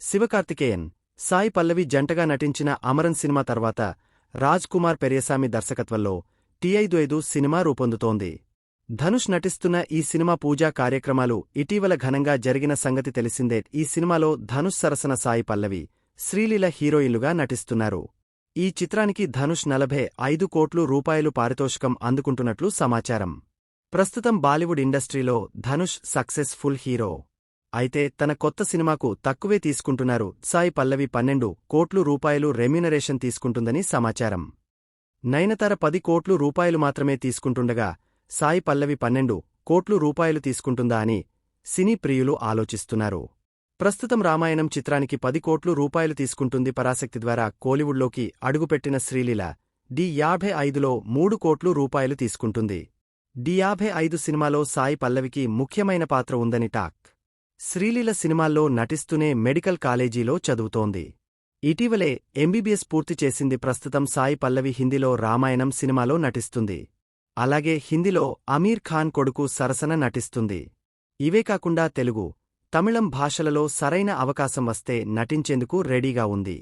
శివకార్తికేయన్, సాయి పల్లవి జంటగా నటించిన అమరన్ సినిమా తర్వాత రాజ్ కుమార్ పెరియసామి దర్శకత్వంలో టి5 సినిమా రూపొందుతోంది. ధనుష్ నటిస్తున్న ఈ సినిమా పూజా కార్యక్రమాలు ఇటీవల ఘనంగా జరిగిన సంగతి తెలిసిందే. ఈ సినిమాలో ధనుష్ సరసన సాయి పల్లవి, శ్రీలీల హీరోయిన్లుగా నటిస్తున్నారు. ఈ చిత్రానికి ధనుష్ 45 కోట్ల రూపాయలు పారితోషికం అందుకుంటున్నట్లు సమాచారం. ప్రస్తుతం బాలీవుడ్ ఇండస్ట్రీలో ధనుష్ సక్సెస్ ఫుల్ హీరో. అయితే తన కొత్త సినిమాకు తక్కువే తీసుకుంటున్నారు. సాయి పల్లవి 12 కోట్ల రూపాయలు రెమ్యునరేషన్ తీసుకుంటుందని సమాచారం. నయనతార 10 కోట్ల రూపాయలు మాత్రమే తీసుకుంటుండగా సాయి పల్లవి 12 కోట్ల రూపాయలు తీసుకుంటుందా అని సినీ ప్రియులు ఆలోచిస్తున్నారు. ప్రస్తుతం రామాయణం చిత్రానికి 10 కోట్ల రూపాయలు తీసుకుంటుంది. పరాశక్తి ద్వారా కోలీవుడ్లోకి అడుగుపెట్టిన శ్రీలీల డి55లో 3 కోట్ల రూపాయలు తీసుకుంటుంది. డి55 సినిమాలో సాయి పల్లవికి ముఖ్యమైన పాత్ర ఉందని టాక్. శ్రీలీల సినిమాల్లో నటిస్తూనే మెడికల్ కాలేజీలో చదువుతోంది. ఇటీవలే ఎంబీబీఎస్ పూర్తి చేసింది. ప్రస్తుతం సాయి పల్లవి హిందీలో రామాయణం సినిమాలో నటిస్తుంది. అలాగే హిందీలో అమీర్ ఖాన్ కొడుకు సరసన నటిస్తుంది. ఇవే కాకుండా తెలుగు, తమిళం భాషలలో సరైన అవకాశం వస్తే నటించేందుకు రెడీగా ఉంది.